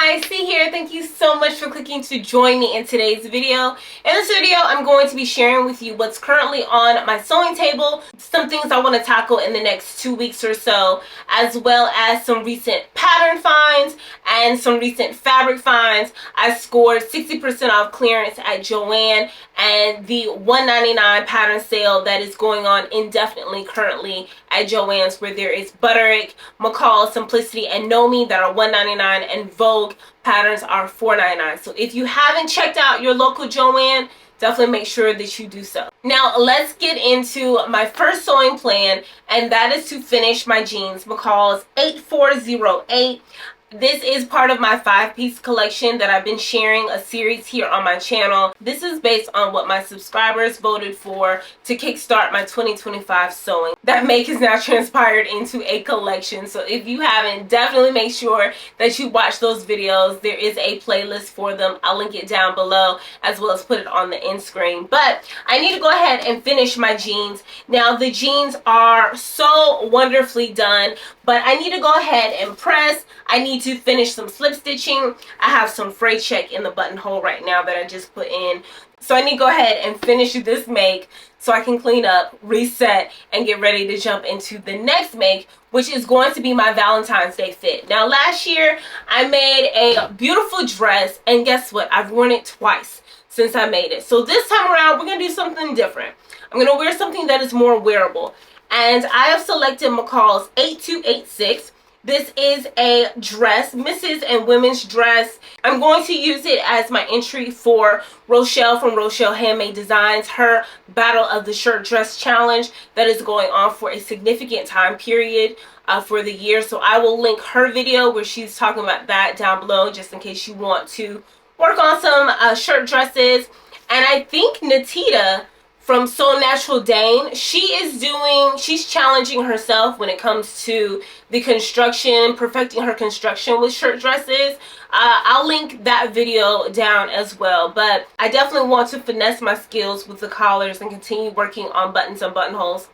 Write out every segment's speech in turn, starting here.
Hi, C here. Thank you so much for clicking to join me in today's video. In this video, I'm going to be sharing with you what's currently on my sewing table, some things I want to tackle in the next 2 weeks or so, as well as some recent pattern finds and some recent fabric finds. I scored 60% off clearance at Joann and the $1.99 pattern sale that is going on indefinitely currently at Joann's, where there is Butterick, McCall, Simplicity, and Nomi that are $1.99, and Vogue patterns are $4.99. So if you haven't checked out your local Joann, definitely make sure that you do so. Now let's get into my first sewing plan, and that is to finish my jeans, McCall's 8408. This is part of my 5-piece collection that I've been sharing a series here on my channel. This is based on what my subscribers voted for to kickstart my 2025 sewing. That make has now transpired into a collection. So if you haven't, definitely make sure that you watch those videos. There is a playlist for them. I'll link it down below as well as put it on the end screen. But I need to go ahead and finish my jeans. Now the jeans are so wonderfully done, but I need to go ahead and press. I need to finish some slip stitching. I have some fray check in the buttonhole right now that I just put in. So I need to go ahead and finish this make so I can clean up, reset, and get ready to jump into the next make, which is going to be my Valentine's Day fit. Now last year I made a beautiful dress, and guess what? I've worn it twice since I made it. So this time around we're going to do something different. I'm going to wear something that is more wearable. And I have selected McCall's 8286. This is a dress, Mrs. and women's dress. I'm going to use it as my entry for Rochelle from Rochelle Handmade Designs, her Battle of the Shirt Dress Challenge that is going on for a significant time period for the year. So I will link her video where she's talking about that down below, just in case you want to work on some shirt dresses. And I think Natita from Sew Natural Dane, she's challenging herself when it comes to the construction, perfecting her construction with shirt dresses. I'll link that video down as well, but I definitely want to finesse my skills with the collars and continue working on buttons and buttonholes,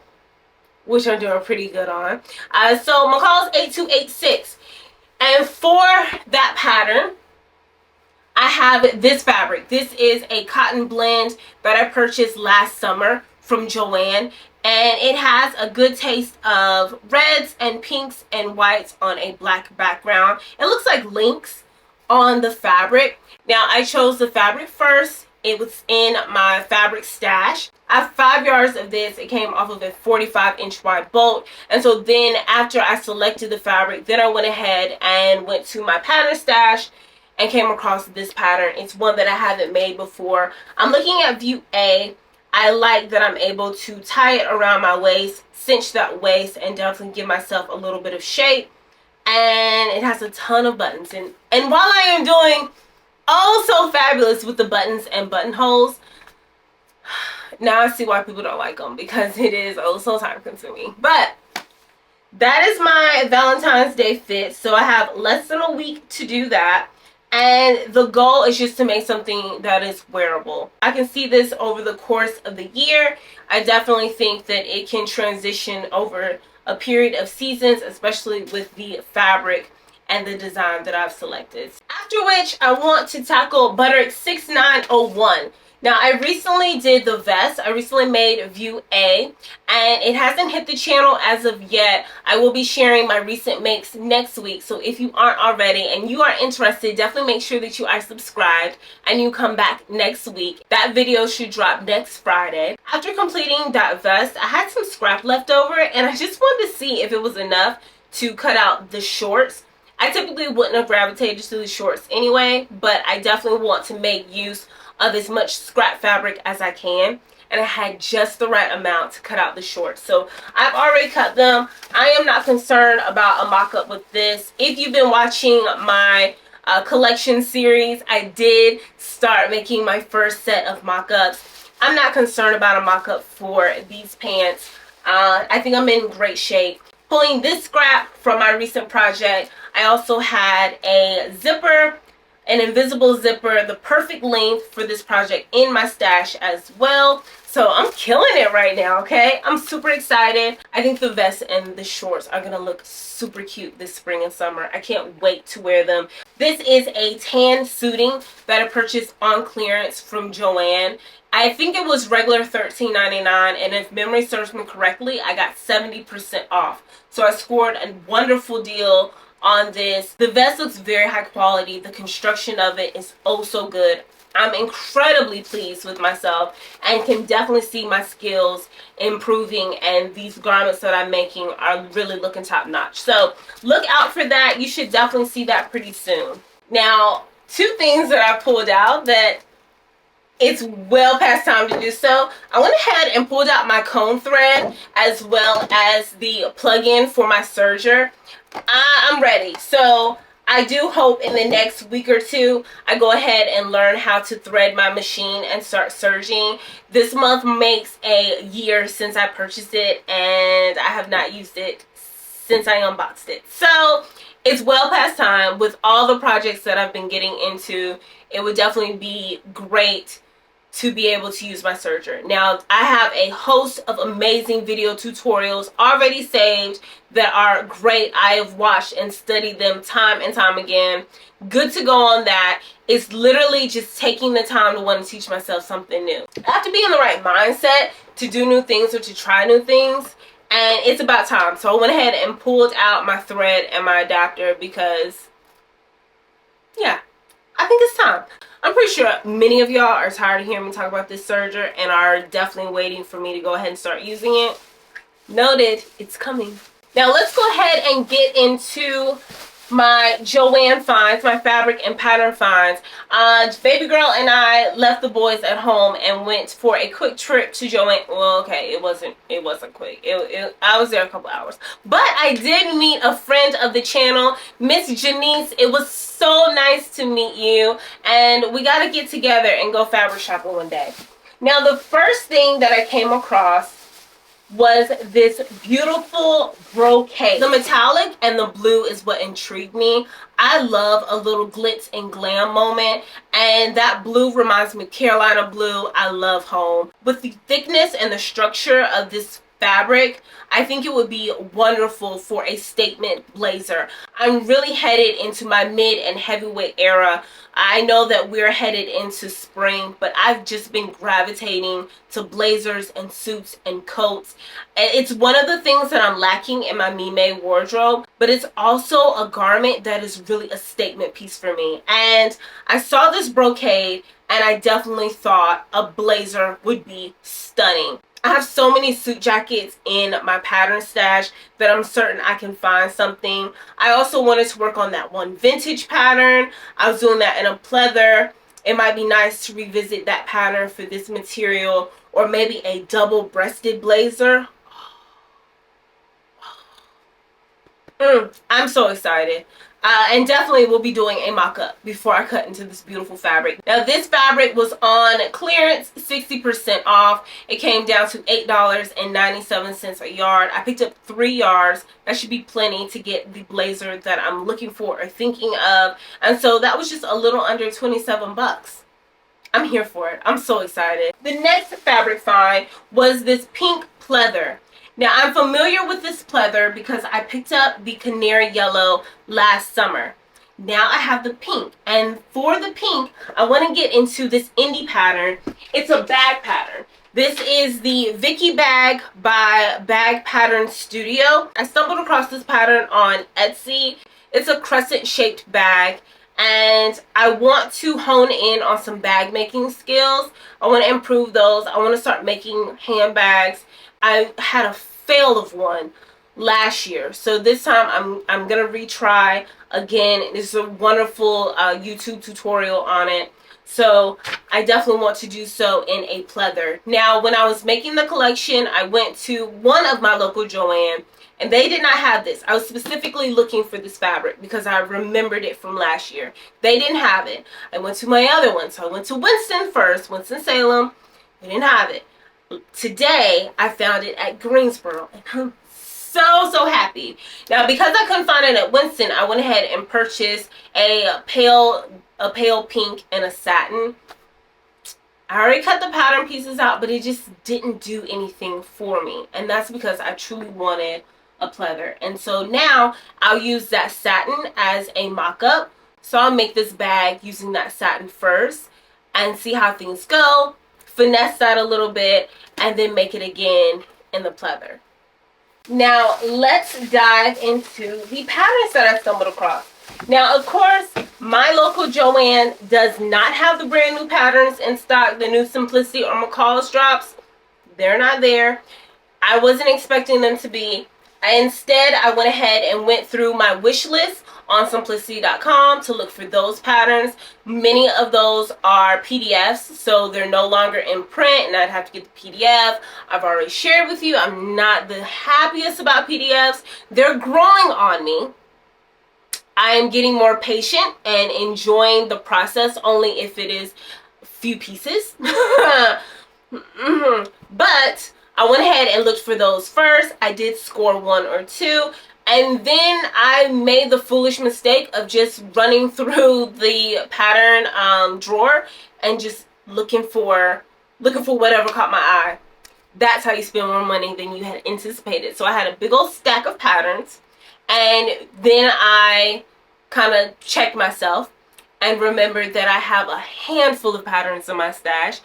which I'm doing pretty good on. So McCall's 8286, and for that pattern, I have this fabric. This is a cotton blend that I purchased last summer from Joann, and it has a good taste of reds and pinks and whites on a black background. It looks like links on the fabric. Now I chose the fabric first. It was in my fabric stash. I have 5 yards of this. It came off of a 45-inch wide bolt. And so then after I selected the fabric, then I went ahead and went to my pattern stash and came across this pattern. It's one that I haven't made before. I'm looking at view A. I like that I'm able to tie it around my waist, cinch that waist, and definitely give myself a little bit of shape. And it has a ton of buttons. And while I am doing oh so fabulous with the buttons and buttonholes, now I see why people don't like them, because it is oh so time consuming. But that is my Valentine's Day fit. So I have less than a week to do that. And the goal is just to make something that is wearable. I can see this over the course of the year. I definitely think that it can transition over a period of seasons, especially with the fabric and the design that I've selected. After which, I want to tackle Butterick 6901. Now, I recently did the vest. I recently made view A, and it hasn't hit the channel as of yet. I will be sharing my recent makes next week. So if you aren't already and you are interested, definitely make sure that you are subscribed and you come back next week. That video should drop next Friday. After completing that vest, I had some scrap left over, and I just wanted to see if it was enough to cut out the shorts. I typically wouldn't have gravitated to the shorts anyway, but I definitely want to make use of as much scrap fabric as I can, and I had just the right amount to cut out the shorts. So I've already cut them. I am not concerned about a mock-up with this. If you've been watching my collection series, I did start making my first set of mock-ups. I'm not concerned about a mock-up for these pants. I think I'm in great shape. Pulling this scrap from my recent project, I also had a zipper an invisible zipper, the perfect length for this project in my stash as well. So I'm killing it right now, okay? I'm super excited. I think the vest and the shorts are gonna look super cute this spring and summer. I can't wait to wear them. This is a tan suiting that I purchased on clearance from Joann. I think it was regular $13.99, and if memory serves me correctly, I got 70% off. So I scored a wonderful deal on this. The vest looks very high quality. The construction of it is oh so good. I'm incredibly pleased with myself and can definitely see my skills improving, and these garments that I'm making are really looking top notch. So look out for that. You should definitely see that pretty soon. Now, two things that I pulled out that it's well past time to do so. I went ahead and pulled out my cone thread as well as the plug-in for my serger. I'm ready. So I do hope in the next week or two I go ahead and learn how to thread my machine and start serging. This month makes a year since I purchased it, and I have not used it since I unboxed it. So it's well past time. With all the projects that I've been getting into, it would definitely be great to be able to use my serger. Now, I have a host of amazing video tutorials already saved that are great. I have watched and studied them time and time again. Good to go on that. It's literally just taking the time to want to teach myself something new. I have to be in the right mindset to do new things or to try new things, and it's about time. So I went ahead and pulled out my thread and my adapter because, yeah, I think it's time. I'm pretty sure many of y'all are tired of hearing me talk about this serger and are definitely waiting for me to go ahead and start using it. Noted, it's coming. Now let's go ahead and get into my Joann finds, my fabric and pattern finds. Baby girl and I left the boys at home and went for a quick trip to Joann. Well, okay, it wasn't quick. I was there a couple hours. But I did meet a friend of the channel, Miss Janice. It was so nice to meet you, and we got to get together and go fabric shopping one day. Now, the first thing that I came across was this beautiful brocade. The metallic and the blue is what intrigued me. I love a little glitz and glam moment, and that blue reminds me of Carolina blue. I love home. With the thickness and the structure of this fabric, I think it would be wonderful for a statement blazer. I'm really headed into my mid and heavyweight era. I know that we're headed into spring, but I've just been gravitating to blazers and suits and coats. And it's one of the things that I'm lacking in my Mime wardrobe, but it's also a garment that is really a statement piece for me. And I saw this brocade and I definitely thought a blazer would be stunning. I have so many suit jackets in my pattern stash that I'm certain I can find something. I also wanted to work on that one vintage pattern. I was doing that in a pleather. It might be nice to revisit that pattern for this material, or maybe a double-breasted blazer. I'm so excited. And definitely we'll be doing a mock-up before I cut into this beautiful fabric. Now, this fabric was on clearance, 60% off. It came down to $8.97 a yard. I picked up 3 yards. That should be plenty to get the blazer that I'm looking for or thinking of. And so that was just a little under 27 bucks. I'm here for it. I'm so excited. The next fabric find was this pink pleather. Now, I'm familiar with this pleather because I picked up the canary yellow last summer. Now I have the pink, and for the pink, I want to get into this indie pattern. It's a bag pattern. This is the Vicky bag by Bag Pattern Studio. I stumbled across this pattern on Etsy. It's a crescent shaped bag, and I want to hone in on some bag making skills. I want to improve those. I want to start making handbags. I had a fail of one last year, so this time I'm gonna retry again. There's a wonderful YouTube tutorial on it, so I definitely want to do so in a pleather. Now, when I was making the collection, I went to one of my local Joann, and they did not have this. I was specifically looking for this fabric because I remembered it from last year. They didn't have it. I went to my other one, so I went to Winston first, Winston-Salem. They didn't have it. Today, I found it at Greensboro, and I'm so happy. Now, because I couldn't find it at Winston, I went ahead and purchased a pale pink and a satin. I already cut the pattern pieces out, but it just didn't do anything for me. And that's because I truly wanted a pleather. And so now I'll use that satin as a mock-up. So I'll make this bag using that satin first and see how things go. Finesse that a little bit and then make it again in the pleather. Now let's dive into the patterns that I stumbled across. Now, of course, my local Joann does not have the brand new patterns in stock, the new Simplicity or McCall's drops. They're not there. I wasn't expecting them to be. Instead, I went ahead and went through my wish list on simplicity.com to look for those patterns. Many of those are PDFs, so they're no longer in print, and I'd have to get the PDF. I've already shared with you, I'm not the happiest about PDFs. They're growing on me. I am getting more patient and enjoying the process only if it is a few pieces. But I went ahead and looked for those first. I did score 1 or 2. And then I made the foolish mistake of just running through the pattern drawer and just looking for whatever caught my eye. That's how you spend more money than you had anticipated. So I had a big old stack of patterns. And then I kind of checked myself and remembered that I have a handful of patterns in my stash,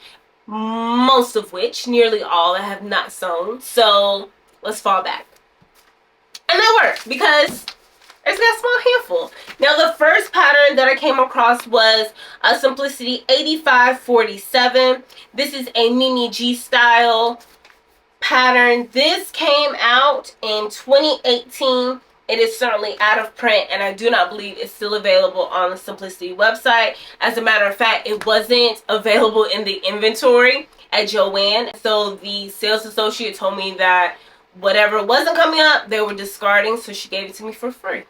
most of which, nearly all, I have not sewn. So let's fall back. And that worked because there's that small handful. Now, the first pattern that I came across was a Simplicity 8547. This is a Mimi G style pattern. This came out in 2018. It is certainly out of print, and I do not believe it's still available on the Simplicity website. As a matter of fact, it wasn't available in the inventory at Joann. So the sales associate told me that whatever wasn't coming up, they were discarding, so she gave it to me for free.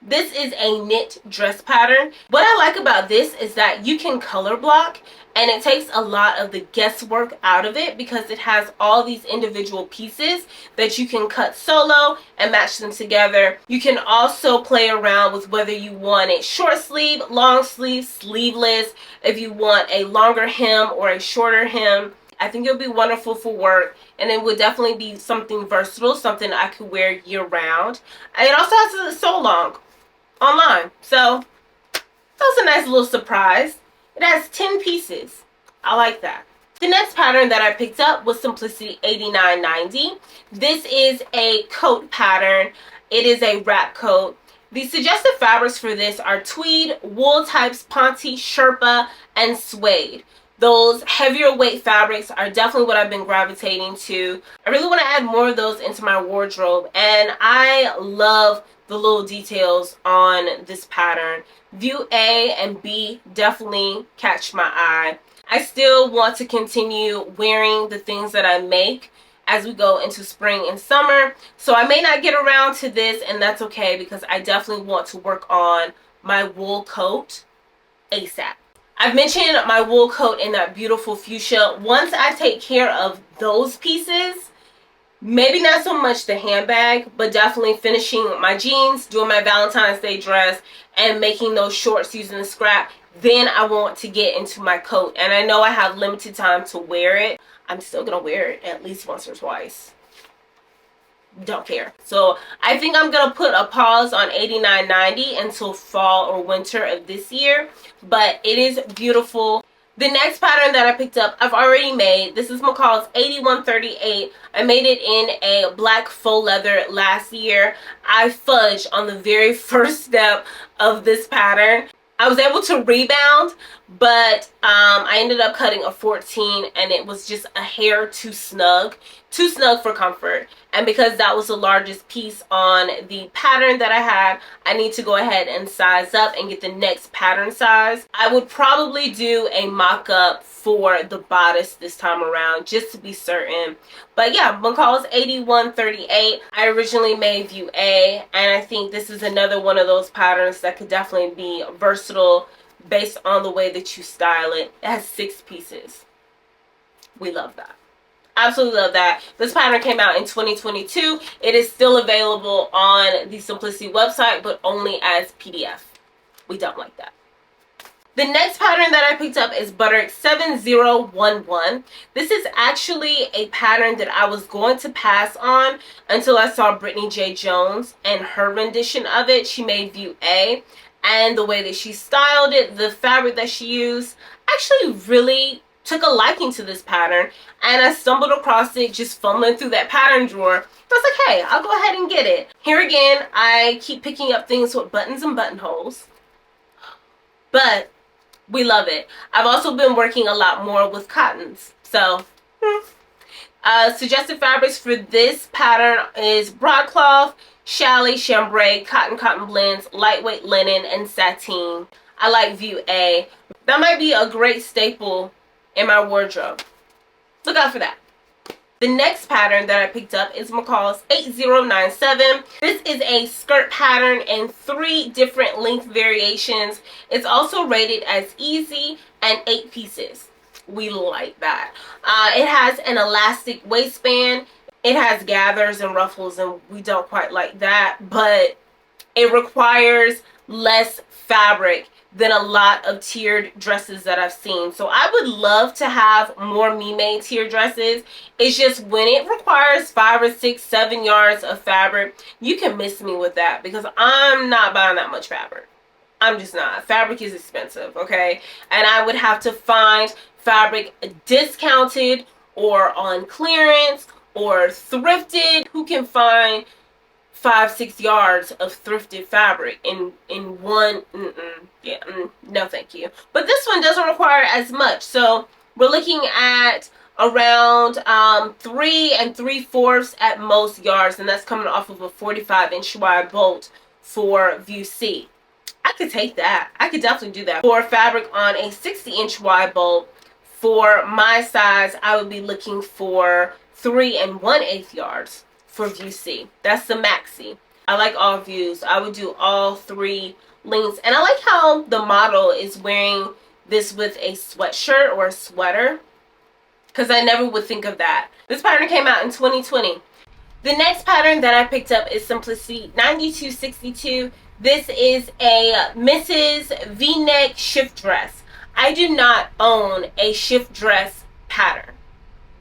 This is a knit dress pattern. What I like about this is that you can color block, and it takes a lot of the guesswork out of it because it has all these individual pieces that you can cut solo and match them together. You can also play around with whether you want it short sleeve, long sleeve, sleeveless, if you want a longer hem or a shorter hem. I think it'll be wonderful for work, and it would definitely be something versatile, something I could wear year round. And it also has a sew along online, so that was a nice little surprise. It has 10 pieces. I like that. The next pattern that I picked up was Simplicity 8990. This is a coat pattern. It is a wrap coat. The suggested fabrics for this are tweed, wool types, ponte, sherpa, and suede. Those heavier weight fabrics are definitely what I've been gravitating to. I really want to add more of those into my wardrobe, and I love the little details on this pattern. View A and B definitely catch my eye. I still want to continue wearing the things that I make as we go into spring and summer. So I may not get around to this, and that's okay because I definitely want to work on my wool coat ASAP. I've mentioned my wool coat in that beautiful fuchsia. Once I take care of those pieces, maybe not so much the handbag, but definitely finishing my jeans, doing my Valentine's Day dress, and making those shorts using the scrap, then I want to get into my coat. And I know I have limited time to wear it. I'm still gonna wear it at least once or twice. Don't care. So I think I'm gonna put a pause on 8990 until fall or winter of this year, but it is beautiful. The next pattern that I picked up, I've already made. This is McCall's 8138. I made it in a black faux leather last year. I fudged on the very first step of this pattern. I was able to rebound, but I ended up cutting a 14, and it was just a hair too snug for comfort. And because that was the largest piece on the pattern that I had, I need to go ahead and size up and get the next pattern size. I would probably do a mock-up for the bodice this time around just to be certain. But yeah, McCall's 8138. I originally made View A, and I think this is another one of those patterns that could definitely be versatile based on the way that you style it. It has 6 pieces. We love that. Absolutely love that. This pattern came out in 2022. It is still available on the Simplicity website, but only as PDF. We don't like that. The next pattern that I picked up is Butterick 7011. This is actually a pattern that I was going to pass on until I saw Brittany J. Jones and her rendition of it. She made View A, and the way that she styled it, the fabric that she used, actually really took a liking to this pattern, and I stumbled across it just fumbling through that pattern drawer. I was like, hey, I'll go ahead and get it. Here again, I keep picking up things with buttons and buttonholes, but we love it. I've also been working a lot more with cottons. So, suggested fabrics for this pattern is broadcloth, challis, chambray, cotton blends, lightweight linen, and sateen. I like View A. That might be a great staple in my wardrobe. Look out for that. The next pattern that I picked up is McCall's 8097. This is a skirt pattern in 3 different length variations. It's also rated as easy and 8 pieces. We like that. It has an elastic waistband. It has gathers and ruffles, and we don't quite like that, but it requires less fabric than a lot of tiered dresses that I've seen. So I would love to have more Me-Made tiered dresses. It's just when it requires 5 or 6, 7 yards of fabric, you can miss me with that, because I'm not buying that much fabric. I'm just not. Fabric is expensive, okay? And I would have to find fabric discounted or on clearance or thrifted. Who can find 5, 6 yards of thrifted fabric in one? No thank you. But this one doesn't require as much, so we're looking at around 3 3/4 at most yards, and that's coming off of a 45-inch wide bolt for View C. I could take that. I could definitely do that. For fabric on a 60-inch wide bolt, for my size, I would be looking for 3 1/8 yards for View C. That's the maxi. I like all views. I would do all 3 lengths. And I like how the model is wearing this with a sweatshirt or a sweater, because I never would think of that. This pattern came out in 2020. The next pattern that I picked up is Simplicity 9262. This is a Mrs. V-neck shift dress. I do not own a shift dress pattern,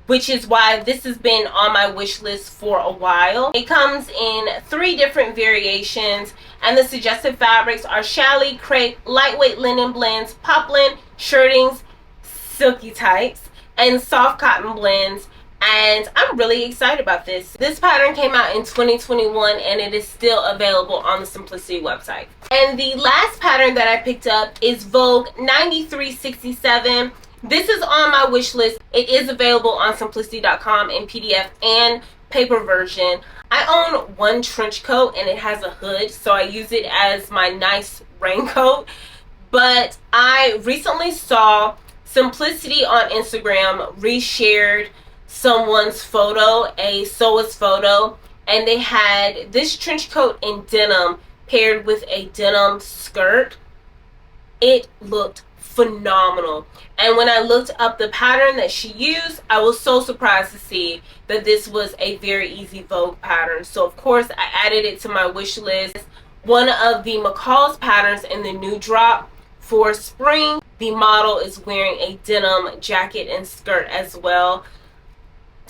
which is why this has been on my wish list for a while. It comes in 3 different variations, and the suggested fabrics are challis, crepe, lightweight linen blends, poplin, shirtings, silky types, and soft cotton blends. And I'm really excited about this. This pattern came out in 2021, and it is still available on the Simplicity website. And the last pattern that I picked up is Vogue 9367. This is on my wish list. It is available on simplicity.com in PDF and paper version. I own one trench coat, and it has a hood, so I use it as my nice raincoat. But I recently saw Simplicity on Instagram reshared someone's photo, a sewist photo, and they had this trench coat in denim paired with a denim skirt. It looked phenomenal. And when I looked up the pattern that she used, I was so surprised to see that this was a very easy Vogue pattern. So of course I added it to my wish list. One of the McCall's patterns in the new drop for spring, the model is wearing a denim jacket and skirt as well.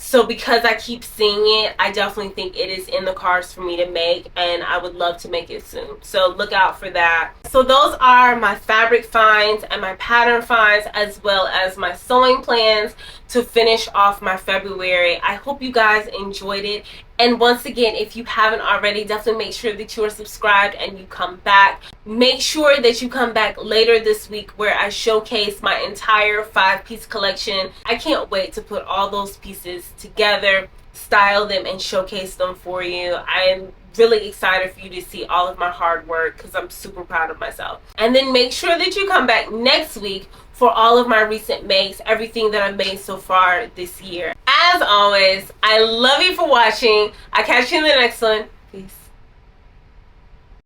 So because I keep seeing it, I definitely think it is in the cards for me to make, and I would love to make it soon. So look out for that. So those are my fabric finds and my pattern finds, as well as my sewing plans to finish off my February. I hope you guys enjoyed it. And once again, if you haven't already, definitely make sure that you are subscribed and you come back. Make sure that you come back later this week where I showcase my entire 5-piece collection. I can't wait to put all those pieces together, style them, and showcase them for you. I'm really excited for you to see all of my hard work, because I'm super proud of myself. And then make sure that you come back next week for all of my recent makes, everything that I've made so far this year. As always, I love you for watching. I'll catch you in the next one. Peace.